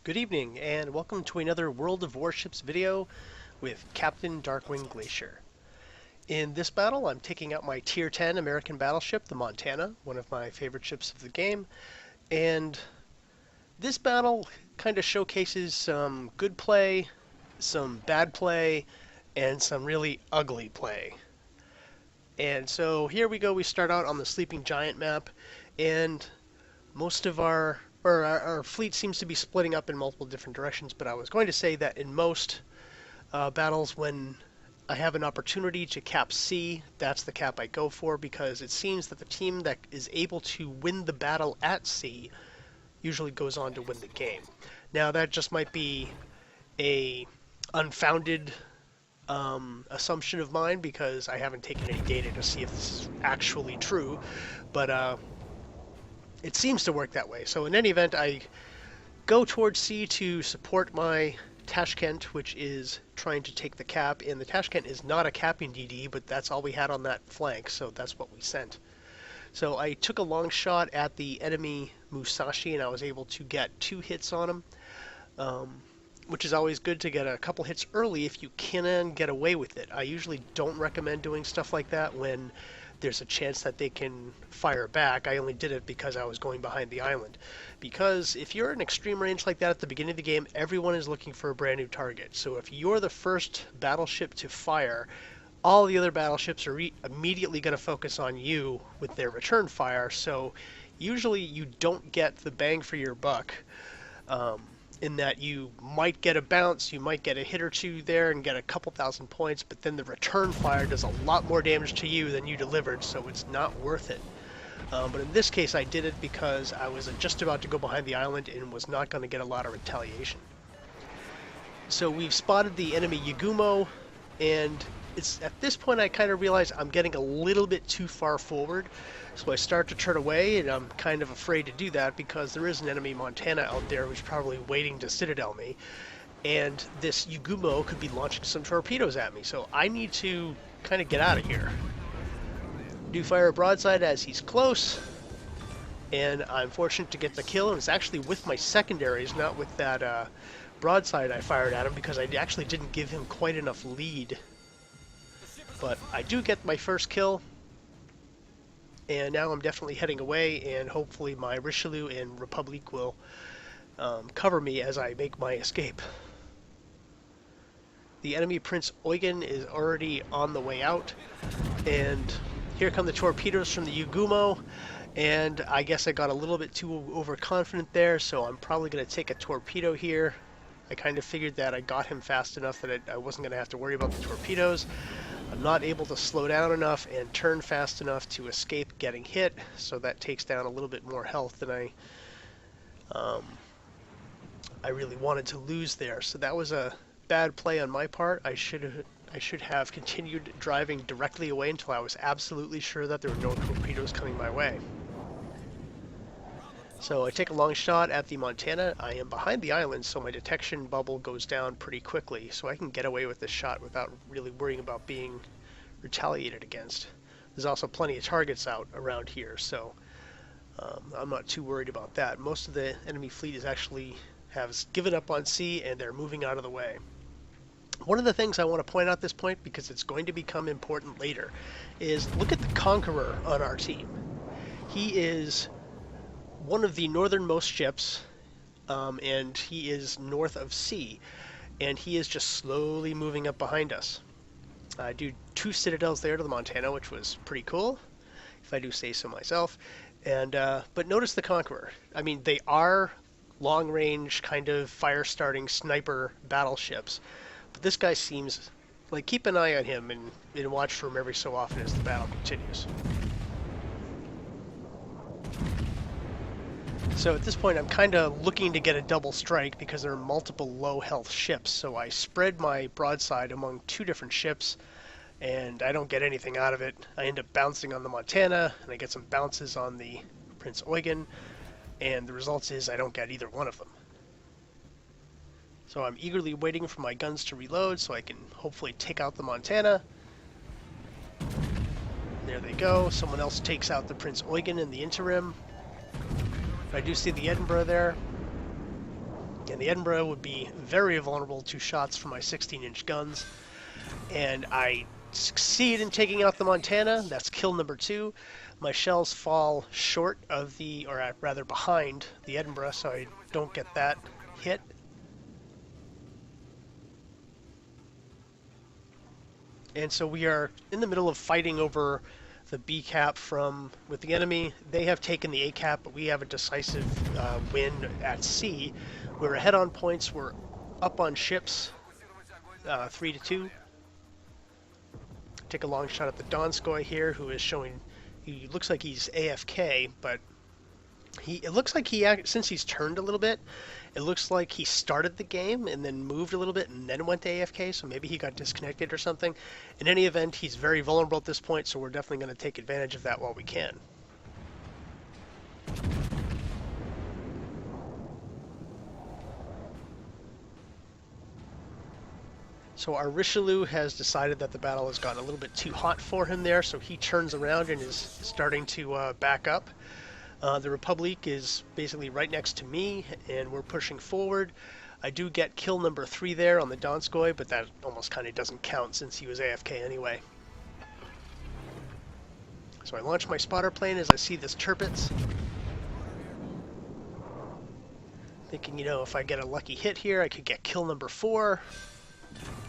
Good evening, and welcome to another World of Warships video with Captain Darkwing Glacier. In this battle, I'm taking out my Tier 10 American battleship, the Montana, one of my favorite ships of the game, and this battle kind of showcases some good play, some bad play, and some really ugly play. And so here we go, we start out on the Sleeping Giant map, and most of our fleet seems to be splitting up in multiple different directions, but I was going to say that in most battles when I have an opportunity to cap C, that's the cap I go for, because it seems that the team that is able to win the battle at C usually goes on to win the game. Now that just might be a unfounded assumption of mine because I haven't taken any data to see if this is actually true, but it seems to work that way. So in any event, I go towards C to support my Tashkent, which is trying to take the cap, and the Tashkent is not a capping DD, but that's all we had on that flank, so that's what we sent. So I took a long shot at the enemy Musashi, and I was able to get 2 hits on him, which is always good to get a couple hits early if you can get away with it. I usually don't recommend doing stuff like that when there's a chance that they can fire back. I only did it because I was going behind the island. Because if you're in extreme range like that at the beginning of the game, everyone is looking for a brand new target. So if you're the first battleship to fire, all the other battleships are immediately going to focus on you with their return fire. So usually you don't get the bang for your buck. In that you might get a bounce, you might get a hit or two there and get a couple thousand points, but then the return fire does a lot more damage to you than you delivered, so it's not worth it. But in this case I did it because I was just about to go behind the island and was not going to get a lot of retaliation. So we've spotted the enemy Yagumo, and it's at this point I kind of realize I'm getting a little bit too far forward. So I start to turn away, and I'm kind of afraid to do that because there is an enemy Montana out there who's probably waiting to citadel me. And this Yagumo could be launching some torpedoes at me, so I need to kind of get out of here. Do fire a broadside as he's close, and I'm fortunate to get the kill, and it's actually with my secondaries, not with that broadside I fired at him, because I actually didn't give him quite enough lead. But I do get my first kill. And now I'm definitely heading away, and hopefully my Richelieu and Republique will cover me as I make my escape. The enemy Prince Eugen is already on the way out, and here come the torpedoes from the Yagumo, and I guess I got a little bit too overconfident there, so I'm probably going to take a torpedo here. I kind of figured that I got him fast enough that I wasn't going to have to worry about the torpedoes. I'm not able to slow down enough and turn fast enough to escape getting hit, so that takes down a little bit more health than I really wanted to lose there. So that was a bad play on my part. I should have continued driving directly away until I was absolutely sure that there were no torpedoes coming my way. So I take a long shot at the Montana. I am behind the island, so my detection bubble goes down pretty quickly, so I can get away with this shot without really worrying about being retaliated against. There's also plenty of targets out around here, so I'm not too worried about that. Most of the enemy fleet has given up on sea, and they're moving out of the way. One of the things I want to point out at this point, because it's going to become important later, is look at the Conqueror on our team. He is one of the northernmost ships, and he is north of C, and he is just slowly moving up behind us. I do 2 citadels there to the Montana, which was pretty cool, if I do say so myself. And but notice the Conqueror. I mean, they are long-range kind of fire-starting sniper battleships, but this guy seems like, keep an eye on him and watch for him every so often as the battle continues. So at this point I'm kind of looking to get a double strike because there are multiple low health ships, so I spread my broadside among 2 different ships and I don't get anything out of it. I end up bouncing on the Montana and I get some bounces on the Prince Eugen, and the result is I don't get either one of them. So I'm eagerly waiting for my guns to reload so I can hopefully take out the Montana. There they go. Someone else takes out the Prince Eugen in the interim. I do see the Edinburgh there. And the Edinburgh would be very vulnerable to shots from my 16-inch guns. And I succeed in taking out the Montana. That's kill number 2. My shells fall short of the, or rather behind the Edinburgh, so I don't get that hit. And so we are in the middle of fighting over the B cap with the enemy. They have taken the A cap, but we have a decisive win at sea. We're ahead on points. We're up on ships, 3-2. Take a long shot at the Donskoy here, who is showing. He looks like he's AFK, but it looks like since he's turned a little bit, it looks like he started the game and then moved a little bit and then went to AFK, so maybe he got disconnected or something. In any event, he's very vulnerable at this point, so we're definitely going to take advantage of that while we can. So our Richelieu has decided that the battle has gotten a little bit too hot for him there, so he turns around and is starting to back up. The Republic is basically right next to me, and we're pushing forward. I do get kill number 3 there on the Donskoy, but that almost kind of doesn't count since he was AFK anyway. So I launch my spotter plane as I see this Tirpitz. Thinking, if I get a lucky hit here, I could get kill number 4.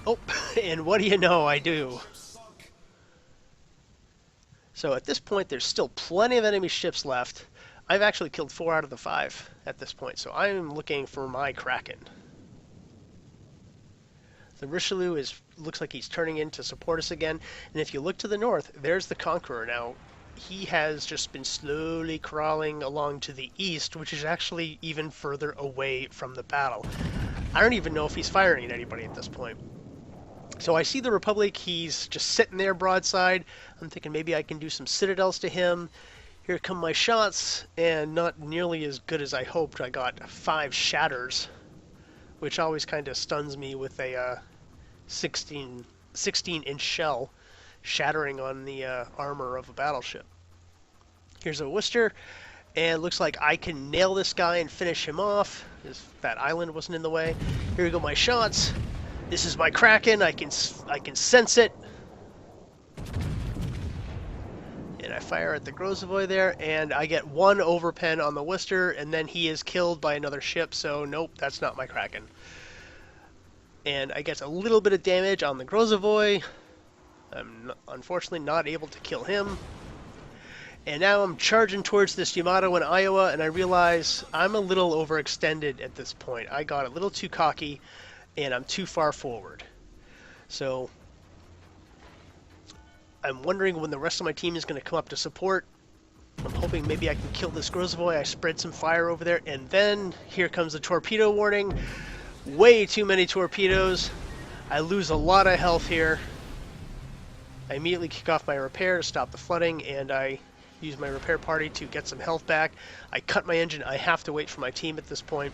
Oh, and what do you know, I do. So at this point, there's still plenty of enemy ships left. I've actually killed 4 out of the 5 at this point, so I'm looking for my Kraken. The Richelieu looks like he's turning in to support us again, and if you look to the north, there's the Conqueror. Now, he has just been slowly crawling along to the east, which is actually even further away from the battle. I don't even know if he's firing at anybody at this point. So I see the Republic, he's just sitting there broadside. I'm thinking maybe I can do some citadels to him. Here come my shots, and not nearly as good as I hoped. I got 5 shatters, which always kind of stuns me with a 16-inch shell shattering on the armor of a battleship. Here's a Worcester, and it looks like I can nail this guy and finish him off. That island wasn't in the way. Here go my shots. This is my Kraken. I can sense it. And I fire at the Grozovoy there, and I get 1 overpen on the Worcester, and then he is killed by another ship, so nope, that's not my Kraken. And I get a little bit of damage on the Grozovoy. I'm unfortunately not able to kill him. And now I'm charging towards this Yamato in Iowa, and I realize I'm a little overextended at this point. I got a little too cocky, and I'm too far forward. So I'm wondering when the rest of my team is going to come up to support. I'm hoping maybe I can kill this Grozovoy. I spread some fire over there, and then here comes the torpedo warning. Way too many torpedoes. I lose a lot of health here. I immediately kick off my repair to stop the flooding, and I use my repair party to get some health back. I cut my engine. I have to wait for my team at this point.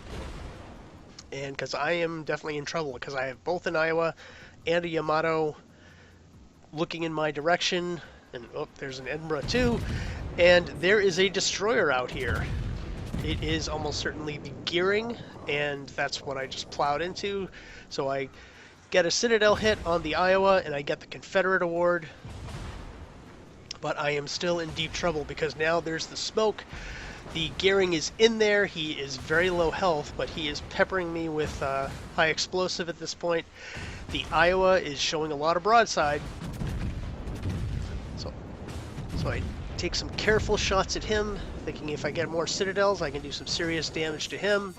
And because I am definitely in trouble, because I have both an Iowa and a Yamato looking in my direction, and oh, there's an Edinburgh too, and there is a destroyer out here. It is almost certainly the Gearing, and that's what I just plowed into. So I get a Citadel hit on the Iowa, and I get the Confederate award, but I am still in deep trouble because now there's the smoke. The Gearing is in there. He is very low health, but he is peppering me with high explosive at this point. The Iowa is showing a lot of broadside. So I take some careful shots at him, thinking if I get more Citadels, I can do some serious damage to him.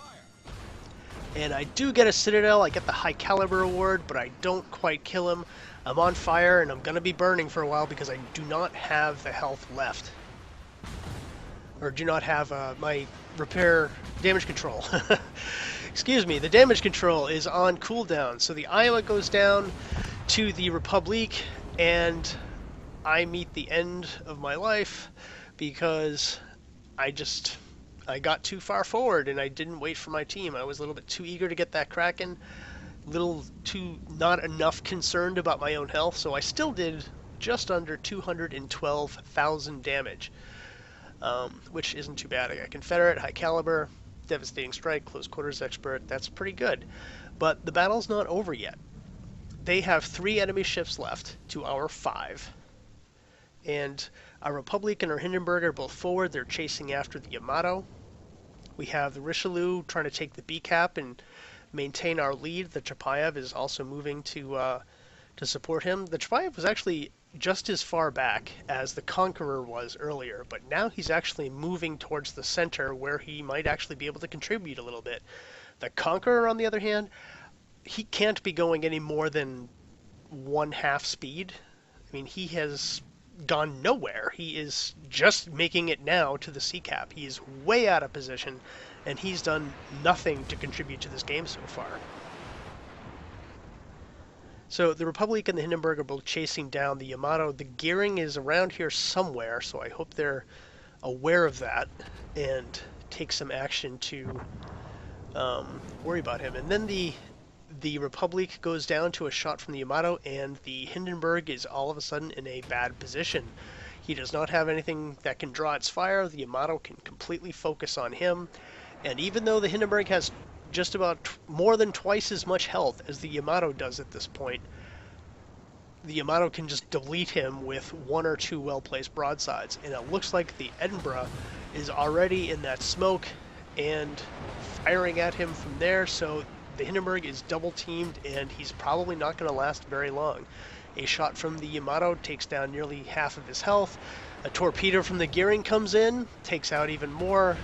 And I do get a Citadel. I get the High Caliber award, but I don't quite kill him. I'm on fire, and I'm going to be burning for a while because I do not have the health left. Or do not have my repair damage control. Excuse me, the damage control is on cooldown. So the Iowa goes down to the Republic, and I meet the end of my life because I got too far forward and I didn't wait for my team. I was a little bit too eager to get that Kraken, little too not enough concerned about my own health, so I still did just under 212,000 damage, which isn't too bad. I got Confederate, High Caliber, Devastating Strike, Close Quarters Expert, that's pretty good. But the battle's not over yet. They have 3 enemy ships left to our 5. And our Republic and our Hindenburg are both forward. They're chasing after the Yamato. We have the Richelieu trying to take the B cap and maintain our lead. The Chapayev is also moving to support him. The Chapayev was actually just as far back as the Conqueror was earlier, but now he's actually moving towards the center where he might actually be able to contribute a little bit. The Conqueror, on the other hand, he can't be going any more than 1/2 speed. I mean, he has gone nowhere. He is just making it now to the C cap. He is way out of position, and he's done nothing to contribute to this game so far. So the Republic and the Hindenburg are both chasing down the Yamato. The gearing is around here somewhere, so I hope they're aware of that and take some action to worry about him. And then the Republic goes down to a shot from the Yamato, and the Hindenburg is all of a sudden in a bad position. He does not have anything that can draw its fire. The Yamato can completely focus on him. And even though the Hindenburg has just about more than twice as much health as the Yamato does at this point, the Yamato can just delete him with 1 or 2 well-placed broadsides. And it looks like the Edinburgh is already in that smoke and firing at him from there, so the Hindenburg is double-teamed, and he's probably not going to last very long. A shot from the Yamato takes down nearly half of his health. A torpedo from the gearing comes in, takes out even more.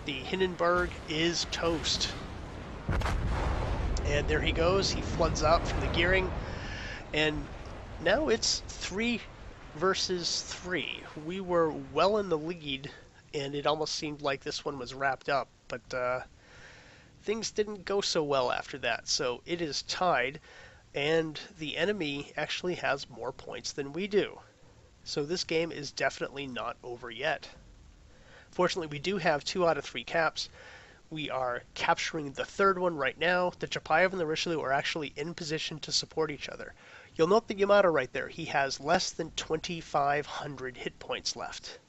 The Hindenburg is toast. And there he goes. He floods out from the gearing. And now it's 3 versus 3. We were well in the lead, and it almost seemed like this one was wrapped up. But things didn't go so well after that. So it is tied, and the enemy actually has more points than we do. So this game is definitely not over yet. Fortunately, we do have 2 out of 3 caps. We are capturing the 3rd one right now. The Chapayev and the Richelieu are actually in position to support each other. You'll note the Yamato right there. He has less than 2,500 hit points left.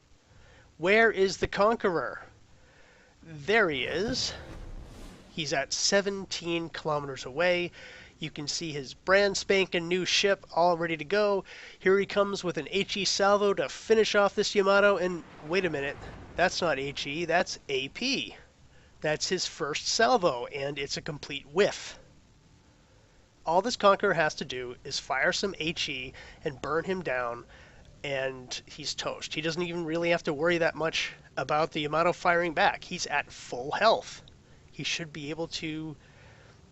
Where is the Conqueror? There he is. He's at 17 kilometers away. You can see his brand spanking new ship all ready to go. Here he comes with an HE salvo to finish off this Yamato. And wait a minute, that's not HE, that's AP. That's his first salvo, and it's a complete whiff. All this Conqueror has to do is fire some HE and burn him down, and he's toast. He doesn't even really have to worry that much about the Yamato firing back. He's at full health. He should be able to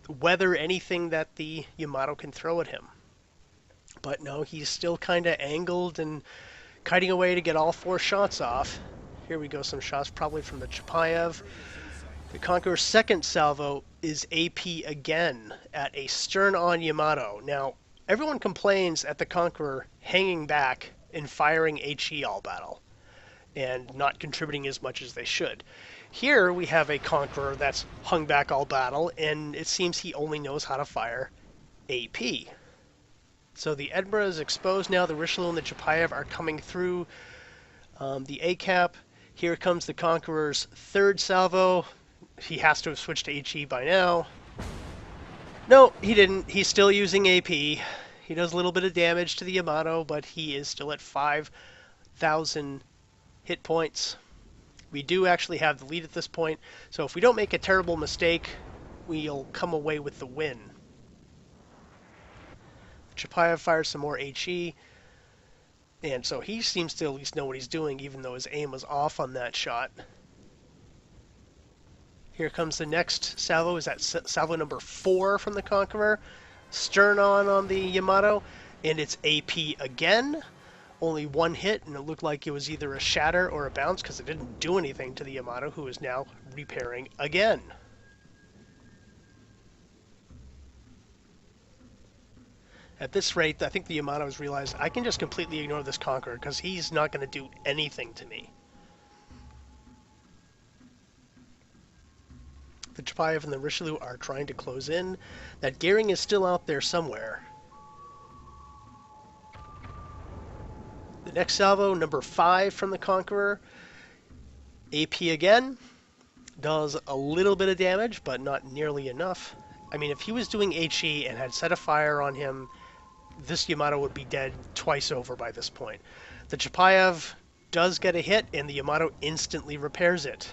weather anything that the Yamato can throw at him. But no, he's still kind of angled and kiting away to get all 4 shots off. Here we go, some shots probably from the Chapayev. The Conqueror's second salvo is AP again at a stern-on Yamato. Now, everyone complains at the Conqueror hanging back and firing HE all battle and not contributing as much as they should. Here we have a Conqueror that's hung back all battle, and it seems he only knows how to fire AP. So the Edinburgh is exposed now. The Richelieu and the Chapayev are coming through the A-cap. Here comes the Conqueror's 3rd salvo. He has to have switched to HE by now. No, he didn't. He's still using AP. He does a little bit of damage to the Yamato, but he is still at 5,000 hit points. We do actually have the lead at this point, so if we don't make a terrible mistake, we'll come away with the win. Chapayev fires some more HE, and so he seems to at least know what he's doing, even though his aim was off on that shot. Here comes the next salvo. Is that salvo number 4 from the Conqueror? Stern on the Yamato, and it's AP again. Only 1 hit, and it looked like it was either a shatter or a bounce because it didn't do anything to the Yamato, who is now repairing again. At this rate, I think the Yamato has realized I can just completely ignore this Conqueror because he's not going to do anything to me. The Chapayev and the Richelieu are trying to close in. That gearing is still out there somewhere. The next salvo, number 5 from the Conqueror. AP again. does a little bit of damage, but not nearly enough. I mean, if he was doing HE and had set a fire on him, this Yamato would be dead twice over by this point. The Chapayev does get a hit, and the Yamato instantly repairs it,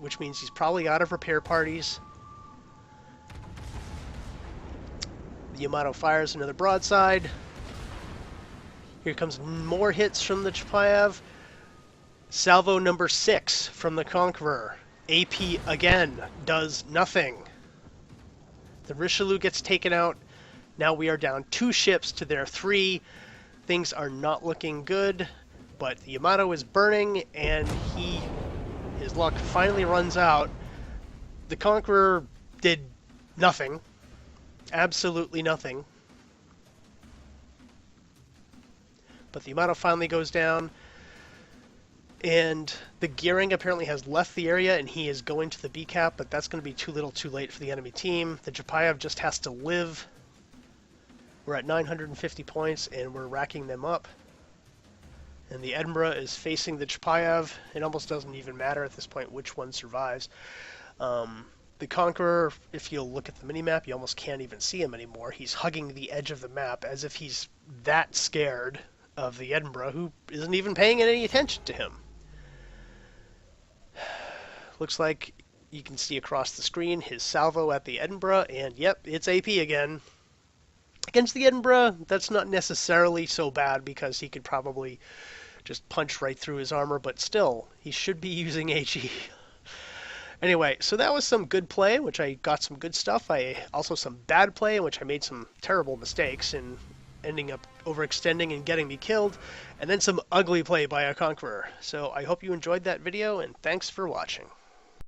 which means he's probably out of repair parties. The Yamato fires another broadside. Here comes more hits from the Chapayev. Salvo number 6 from the Conqueror. AP again does nothing. The Richelieu gets taken out. Now we are down 2 ships to their 3. Things are not looking good, but the Yamato is burning, and his luck finally runs out. The Conqueror did nothing. Absolutely nothing. But the Yamato finally goes down. And the Gearing apparently has left the area, and he is going to the B cap, but that's going to be too little too late for the enemy team. The Chapayev just has to live. We're at 950 points, and we're racking them up. And the Edinburgh is facing the Chapayev. It almost doesn't even matter at this point which one survives. The Conqueror, if you'll look at the minimap, you almost can't even see him anymore. He's hugging the edge of the map as if he's that scared of the Edinburgh, who isn't even paying any attention to him. Looks like you can see across the screen his salvo at the Edinburgh, and yep, it's AP again. Against the Edinburgh, that's not necessarily so bad because he could probably just punch right through his armor, but still, he should be using HE. Anyway, so that was some good play, in which I got some good stuff. Also some bad play, in which I made some terrible mistakes and ending up overextending and getting me killed, and then some ugly play by a Conqueror. So I hope you enjoyed that video, and thanks for watching.